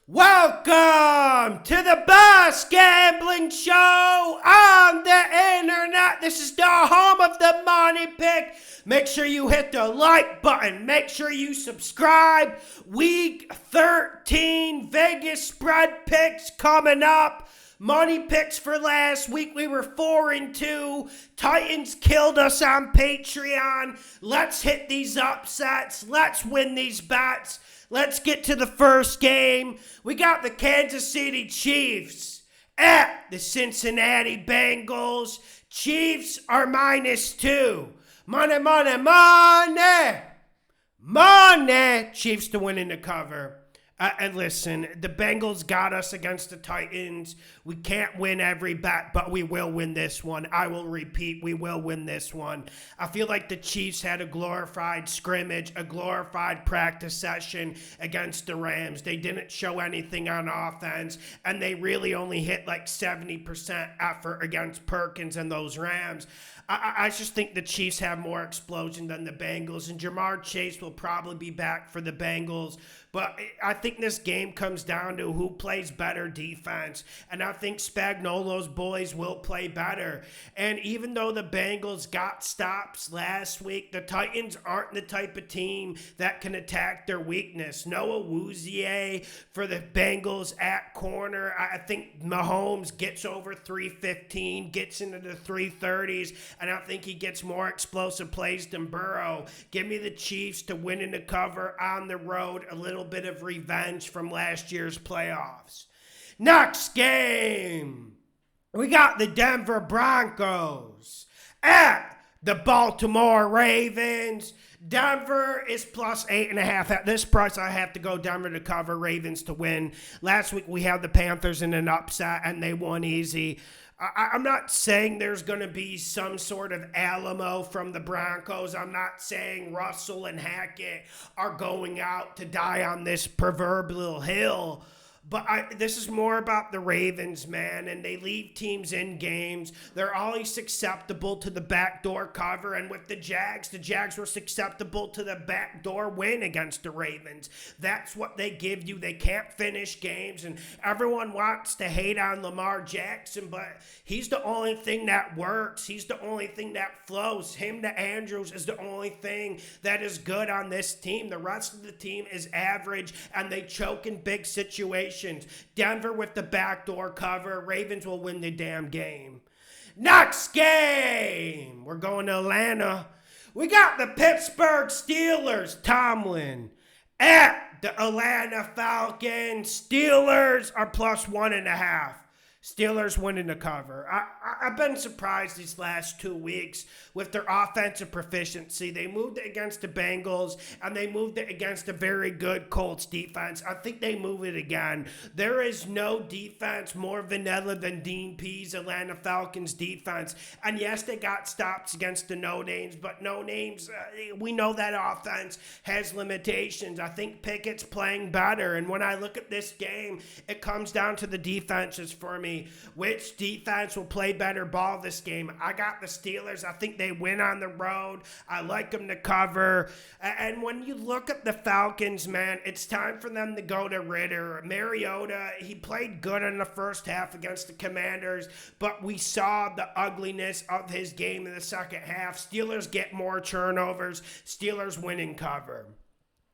Welcome to the best gambling show on the internet. This is the home of the money pick. Make sure you hit the like button. Make sure you subscribe. Week 13 Vegas spread picks coming up. Money picks for last week, we were 4-2. Titans killed us on Patreon. Let's hit these upsets. Let's win these bets. Let's get to the first game. We got the Kansas City Chiefs at the Cincinnati Bengals. Chiefs are -2. Money, money, money. Money. Chiefs to win in the cover. And listen, the Bengals got us against the Titans. We can't win every bet, but we will win this one. I will repeat, we will win this one. I feel like the Chiefs had a glorified scrimmage, a glorified practice session against the Rams. They didn't show anything on offense, and they really only hit like 70% effort against Perkins and those Rams. I just think the Chiefs have more explosion than the Bengals, and Jamar Chase will probably be back for the Bengals. But I think this game comes down to who plays better defense, and I think Spagnuolo's boys will play better. And even though the Bengals got stops last week, the Titans aren't the type of team that can attack their weakness. Noah Wouzier for the Bengals at corner. I think Mahomes gets over 315, gets into the 330s, and I think he gets more explosive plays than Burrow. Give me the Chiefs to win in the cover on the road, a little bit of revenge from last year's playoffs. Next game, we got the Denver Broncos at the Baltimore Ravens. Denver is +8.5. At this price, I have to go Denver to cover, Ravens to win. Last week, we had the Panthers in an upset, and they won easy. I'm not saying there's going to be some sort of Alamo from the Broncos. I'm not saying Russell and Hackett are going out to die on this proverbial hill. But this is more about the Ravens, man, and they leave teams in games. They're always susceptible to the backdoor cover, and with the Jags were susceptible to the backdoor win against the Ravens. That's what they give you. They can't finish games, and everyone wants to hate on Lamar Jackson, but he's the only thing that works. He's the only thing that flows. Him to Andrews is the only thing that is good on this team. The rest of the team is average, and they choke in big situations. Denver with the backdoor cover. Ravens will win the damn game. Next game, we're going to Atlanta. We got the Pittsburgh Steelers, Tomlin, at the Atlanta Falcons. Steelers are +1.5. Steelers winning the cover. I've been surprised these last 2 weeks with their offensive proficiency. They moved it against the Bengals, and they moved it against a very good Colts defense. I think they move it again. There is no defense more vanilla than Dean Pease' Atlanta Falcons defense. And yes, they got stops against the no-names, but no-names, we know that offense has limitations. I think Pickett's playing better, and when I look at this game, it comes down to the defenses for me. Which defense will play better ball this game? I got the Steelers. I think they win on the road. I like them to cover. And when you look at the Falcons, man, it's time for them to go to Ritter. Mariota, he played good in the first half against the Commanders, but we saw the ugliness of his game in the second half. Steelers get more turnovers. Steelers win and cover.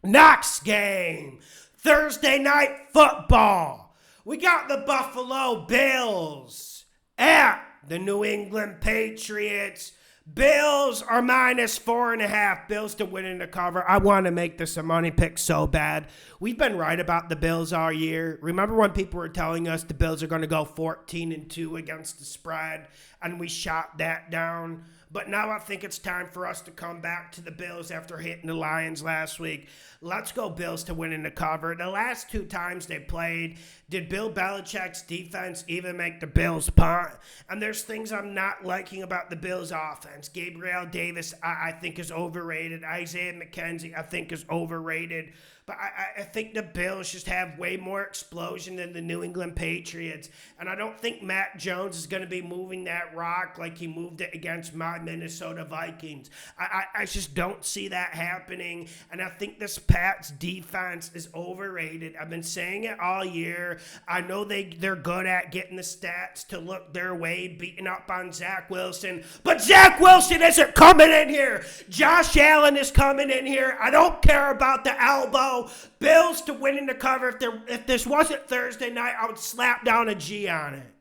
Next game, Thursday Night Football. We got the Buffalo Bills at the New England Patriots. Bills are -4.5. Bills to win in the cover. I want to make this a money pick so bad. We've been right about the Bills all year. Remember when people were telling us the Bills are going to go 14-2 against the spread, and we shot that down? But now I think it's time for us to come back to the Bills after hitting the Lions last week. Let's go Bills to win in the cover. The last 2 times they played, did Bill Belichick's defense even make the Bills punt? And there's things I'm not liking about the Bills offense. Gabriel Davis, I think, is overrated. Isaiah McKenzie, I think, is overrated. But I think the Bills just have way more explosion than the New England Patriots. And I don't think Matt Jones is going to be moving that rock like he moved it against my Minnesota Vikings. I just don't see that happening. And I think this Pats defense is overrated. I've been saying it all year. I know they're good at getting the stats to look their way, beating up on Zach Wilson. But Zach Wilson isn't coming in here. Josh Allen is coming in here. I don't care about the elbow. Bills to win in the cover. If this wasn't Thursday night, I would slap down a G on it.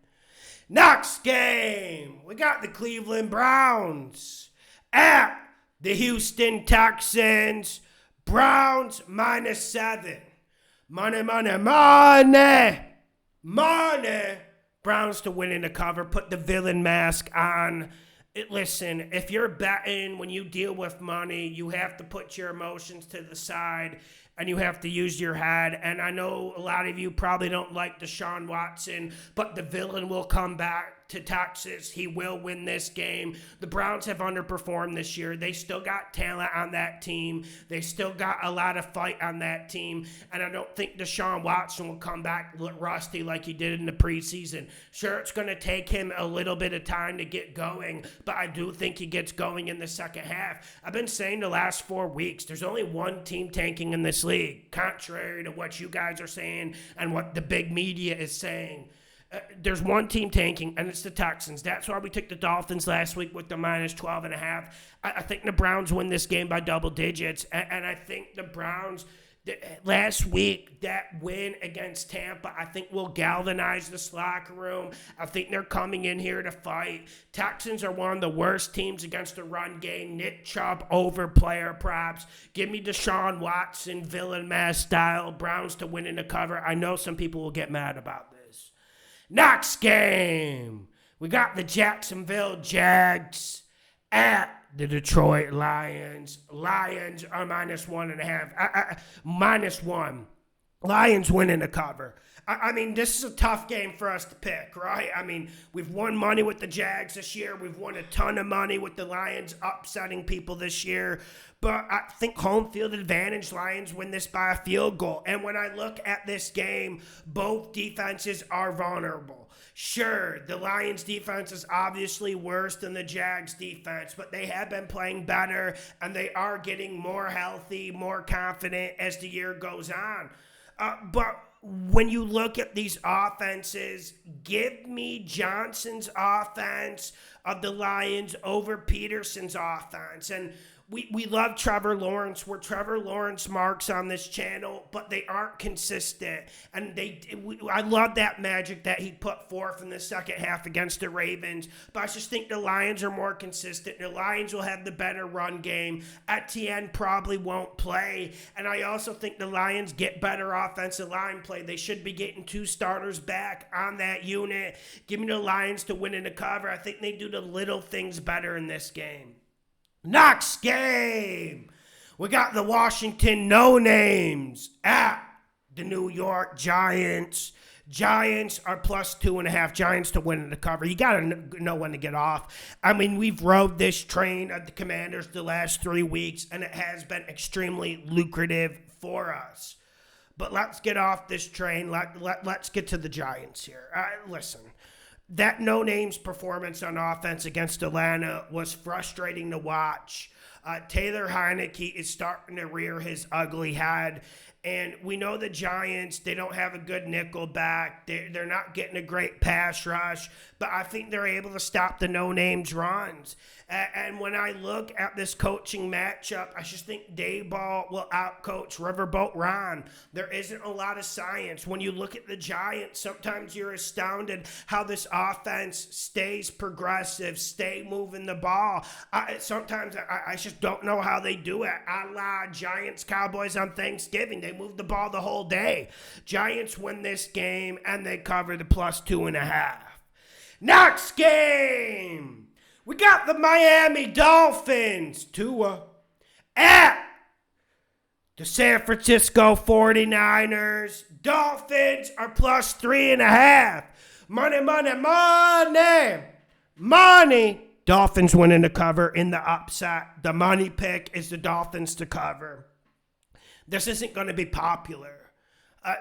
Next game, we got the Cleveland Browns at the Houston Texans. Browns -7. Money, money, money. Money. Browns to win in the cover. Put the villain mask on. Listen, if you're betting, when you deal with money, you have to put your emotions to the side and you have to use your head. And I know a lot of you probably don't like Deshaun Watson, but the villain will come back to Texas. He will win this game. The Browns have underperformed this year. They still got talent on that team. They still got a lot of fight on that team. And I don't think Deshaun Watson will come back rusty like he did in the preseason. Sure, it's going to take him a little bit of time to get going, but I do think he gets going in the second half. I've been saying the last 4 weeks, there's only one team tanking in this league, contrary to what you guys are saying and what the big media is saying. There's one team tanking, and it's the Texans. That's why we took the Dolphins last week with the -12.5. I think the Browns win this game by double digits, and I think the Browns, last week, that win against Tampa, I think will galvanize this locker room. I think they're coming in here to fight. Texans are one of the worst teams against the run game. Nick Chubb over player props. Give me Deshaun Watson, villain mask style. Browns to win in the cover. I know some people will get mad about this. Next game, we got the Jacksonville Jags at the Detroit Lions. Lions are -1.5. -1. Lions winning the cover. I mean, this is a tough game for us to pick, right? I mean, we've won money with the Jags this year. We've won a ton of money with the Lions upsetting people this year. But I think home field advantage, Lions win this by a field goal. And when I look at this game, both defenses are vulnerable. Sure, the Lions defense is obviously worse than the Jags defense, but they have been playing better, and they are getting more healthy, more confident as the year goes on. But when you look at these offenses, give me Johnson's offense of the Lions over Peterson's offense. And we love Trevor Lawrence. We're Trevor Lawrence marks on this channel, but they aren't consistent. And I love that magic that he put forth in the second half against the Ravens. But I just think the Lions are more consistent. The Lions will have the better run game. Etienne probably won't play. And I also think the Lions get better offensive line play. They should be getting 2 starters back on that unit. Give me the Lions to win in the cover. I think they do the little things better in this game. Next game, we got the Washington No-Names at the New York Giants. Giants are +2.5. Giants to win in the cover. You got to know when to get off. I mean, we've rode this train of the Commanders the last 3 weeks, and it has been extremely lucrative for us. But let's get off this train. Let's get to the Giants here. Listen. That No-Name's performance on offense against Atlanta was frustrating to watch. Taylor Heineke is starting to rear his ugly head. And we know the Giants, they don't have a good nickel back. They're not getting a great pass rush. But I think they're able to stop the No-Name's runs. And when I look at this coaching matchup, I just think Daboll will outcoach Riverboat Ron. There isn't a lot of science. When you look at the Giants, sometimes you're astounded how this offense stays progressive, stay moving the ball. Sometimes I just don't know how they do it. A la Giants Cowboys on Thanksgiving. They move the ball the whole day. Giants win this game, and they cover the +2.5. Next game, we got the Miami Dolphins, Tua, at the San Francisco 49ers. Dolphins are +3.5. Money, money, money. Money. Dolphins winning the cover in the upset. The money pick is the Dolphins to cover. This isn't going to be popular.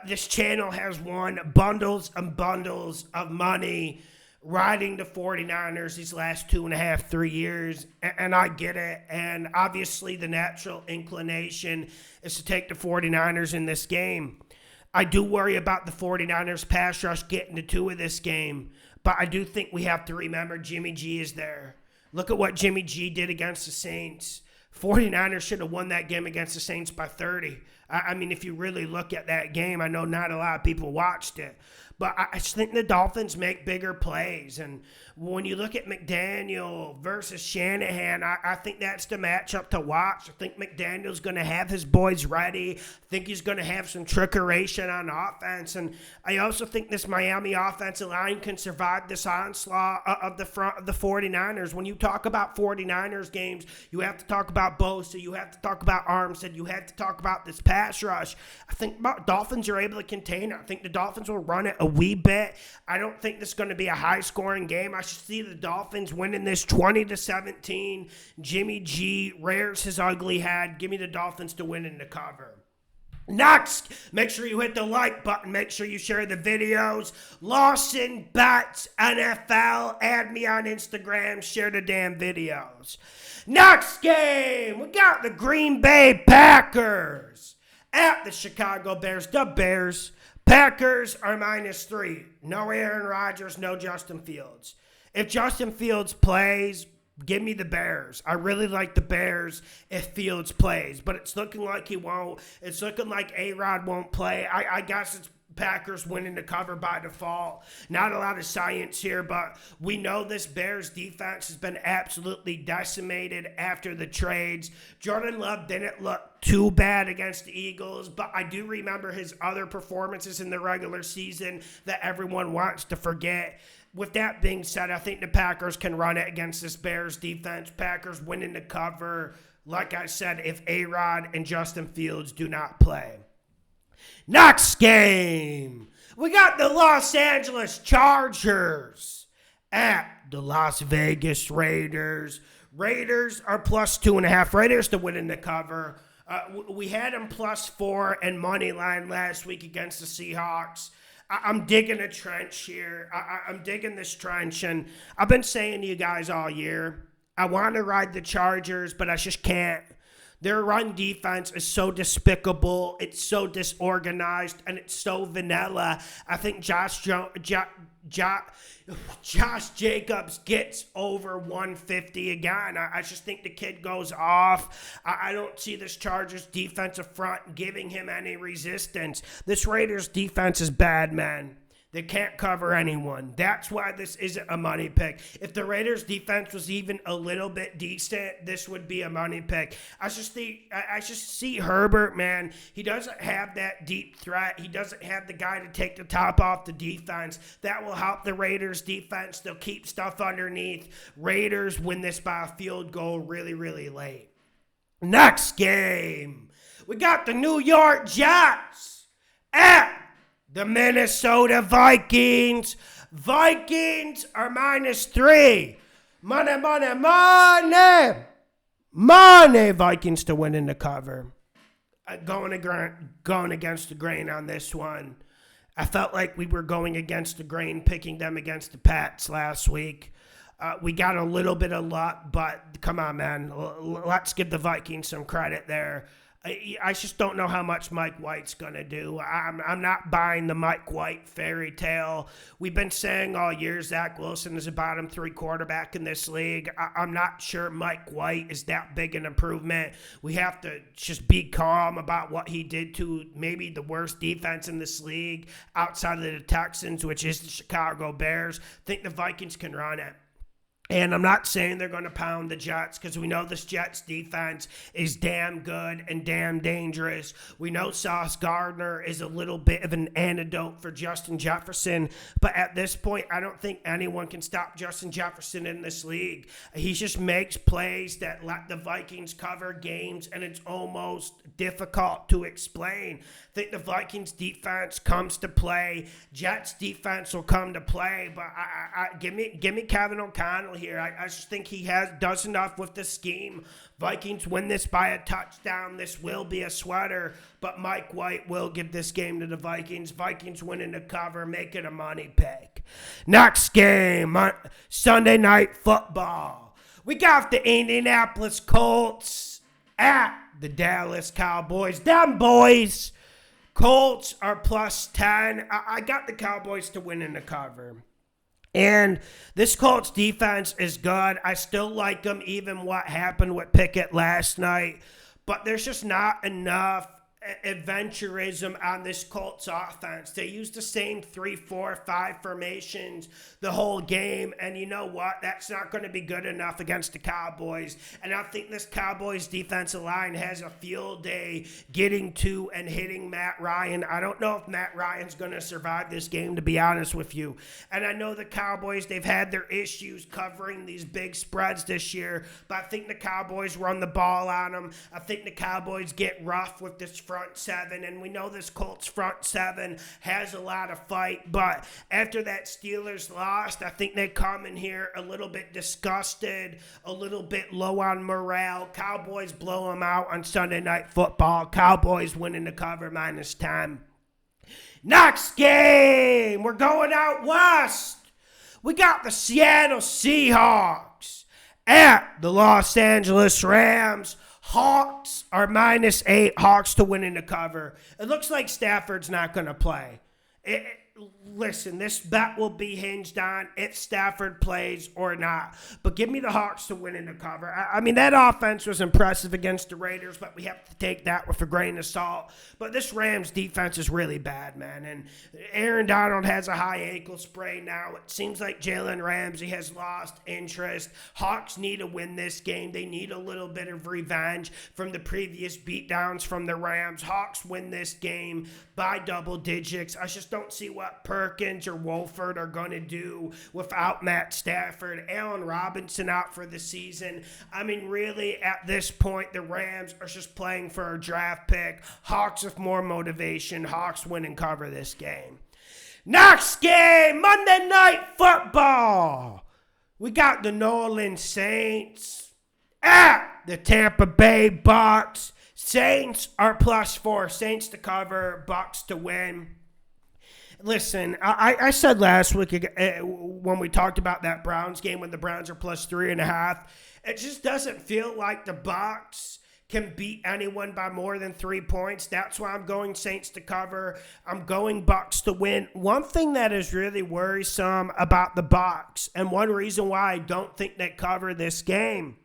This channel has won bundles and bundles of money riding the 49ers these last 2.5, 3 years, and I get it. And obviously the natural inclination is to take the 49ers in this game. I do worry about the 49ers pass rush getting to 2 of this game, but I do think we have to remember Jimmy G is there. Look at what Jimmy G did against the Saints. 49ers should have won that game against the Saints by 30. I mean, if you really look at that game, I know not a lot of people watched it, but I just think the Dolphins make bigger plays. And when you look at McDaniel versus Shanahan, I think that's the matchup to watch. I think McDaniel's going to have his boys ready. I think he's going to have some trickeration on offense. And I also think this Miami offensive line can survive this onslaught of the front of the 49ers. When you talk about 49ers games, you have to talk about Bosa, you have to talk about Armstead, you have to talk about this pass rush. I think Dolphins are able to contain it. I think the Dolphins will run it a wee bit. I don't think this is going to be a high-scoring game. I should see the Dolphins winning this 20-17. Jimmy G rears his ugly head. Give me the Dolphins to win in the cover. Next, make sure you hit the like button. Make sure you share the videos. Lawson Bets NFL. Add me on Instagram. Share the damn videos. Next game, we got the Green Bay Packers at the Chicago Bears. The Bears. Packers are -3. No Aaron Rodgers, no Justin Fields. If Justin Fields plays, give me the Bears. I really like the Bears if Fields plays, but it's looking like he won't. It's looking like A-Rod won't play. I guess it's Packers winning the cover by default. Not a lot of science here, but we know this Bears defense has been absolutely decimated after the trades. Jordan Love didn't look too bad against the Eagles, but I do remember his other performances in the regular season that everyone wants to forget. With that being said, I think the Packers can run it against this Bears defense. Packers winning the cover, like I said, if A-Rod and Justin Fields do not play. Next game, we got the Los Angeles Chargers at the Las Vegas Raiders. Raiders are +2.5. Raiders to win in the cover. We had them +4 and money line last week against the Seahawks. I'm digging a trench here. I'm digging this trench, and I've been saying to you guys all year, I want to ride the Chargers, but I just can't. Their run defense is so despicable, it's so disorganized, and it's so vanilla. I think Josh Jacobs gets over 150 again. I just think the kid goes off. I don't see this Chargers defensive front giving him any resistance. This Raiders defense is bad, man. They can't cover anyone. That's why this isn't a money pick. If the Raiders defense was even a little bit decent, this would be a money pick. I just see Herbert, man. He doesn't have that deep threat. He doesn't have the guy to take the top off the defense. That will help the Raiders defense. They'll keep stuff underneath. Raiders win this by a field goal really, really late. Next game, we got the New York Jets at the Minnesota Vikings. Vikings are -3. Money, money, money. Money. Vikings to win in the cover. Going against the grain on this one. I felt like we were going against the grain, picking them against the Pats last week. We got a little bit of luck, but come on, man. Let's give the Vikings some credit there. I just don't know how much Mike White's going to do. I'm not buying the Mike White fairy tale. We've been saying all year Zach Wilson is a bottom 3 quarterback in this league. I'm not sure Mike White is that big an improvement. We have to just be calm about what he did to maybe the worst defense in this league outside of the Texans, which is the Chicago Bears. I think the Vikings can run it. And I'm not saying they're going to pound the Jets because we know this Jets defense is damn good and damn dangerous. We know Sauce Gardner is a little bit of an antidote for Justin Jefferson. But at this point, I don't think anyone can stop Justin Jefferson in this league. He just makes plays that let the Vikings cover games, and it's almost difficult to explain. I think the Vikings defense comes to play. Jets defense will come to play. But give me Kevin O'Connell. here. I just think he does enough with the scheme. Vikings win this by a touchdown. This will be a sweater, but Mike White will give this game to the Vikings. Vikings winning the cover, make it a money pick. Next game, Sunday Night Football. We got the Indianapolis Colts at the Dallas Cowboys. Them boys. Colts are plus 10. I got the Cowboys to win in the cover. And this Colts defense is good. I still like them, even what happened with Pickett last night. But there's just not enough adventurism on this Colts offense. They use the same 3-4-5 formations the whole game, and you know what? That's not going to be good enough against the Cowboys. And I think this Cowboys defensive line has a field day getting to and hitting Matt Ryan. I don't know if Matt Ryan's going to survive this game, to be honest with you. And I know the Cowboys, they've had their issues covering these big spreads this year, but I think the Cowboys run the ball on them. I think the Cowboys get rough with this front seven, and we know this Colts front seven has a lot of fight, but after that Steelers lost, I think they come in here a little bit disgusted, a little bit low on morale. Cowboys blow them out on Sunday Night Football. Cowboys winning the cover minus 10. Next game, we're going out west. We got the Seattle Seahawks at the Los Angeles Rams. Hawks are minus 8. Hawks to win in the cover. It looks like Stafford's not going to play. Listen, this bet will be hinged on if Stafford plays or not. But give me the Hawks to win in the cover. I mean, that offense was impressive against the Raiders, but we have to take that with a grain of salt. But this Rams defense is really bad, man. And Aaron Donald has a high ankle sprain now. It seems like Jalen Ramsey has lost interest. Hawks need to win this game. They need a little bit of revenge from the previous beatdowns from the Rams. Hawks win this game by double digits. I just don't see what Perkins or Wolford are going to do without Matt Stafford. Allen Robinson out for the season. I mean, really, at this point, the Rams are just playing for a draft pick. Hawks with more motivation. Hawks win and cover this game. Next game, Monday Night Football. We got the New Orleans Saints at the Tampa Bay Bucs. Saints are plus 4. Saints to cover, Bucs to win. Listen, I said last week when we talked about that Browns game when the Browns are plus 3.5, it just doesn't feel like the Bucs can beat anyone by more than 3 points. That's why I'm going Saints to cover. I'm going Bucs to win. One thing that is really worrisome about the Bucs, and one reason why I don't think they cover this game,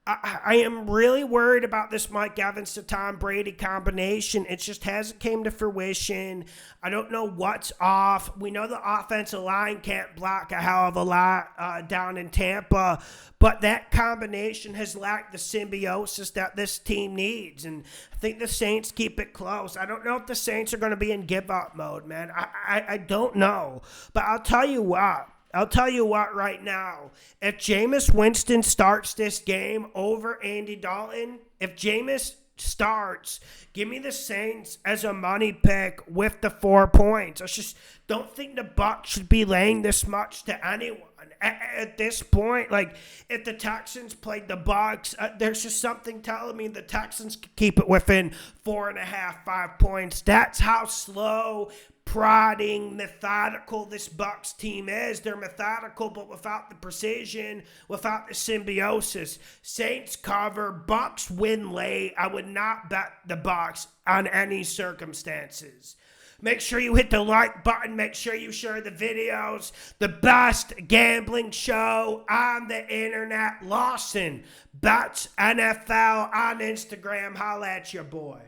I am really worried about this Mike Evans to Tom Brady combination. It just hasn't came to fruition. I don't know what's off. We know the offensive line can't block a hell of a lot down in Tampa, but that combination has lacked the symbiosis that this team needs, and I think the Saints keep it close. I don't know if the Saints are going to be in give-up mode, man. I don't know, but I'll tell you what right now. If Jameis Winston starts this game over Andy Dalton, if Jameis starts, give me the Saints as a money pick with the 4 points. I just don't think the Bucs should be laying this much to anyone. At this point, like, if the Texans played the Bucs, there's just something telling me the Texans could keep it within 4.5, 5 points. That's how slow, prodding, methodical this Bucs team is. They're methodical, but without the precision, without the symbiosis. Saints cover, Bucs win late. I would not bet the Bucs on any circumstances. Make sure you hit the like button. Make sure you share the videos. The best gambling show on the internet. Lawson Bets NFL on Instagram. Holla at your boy.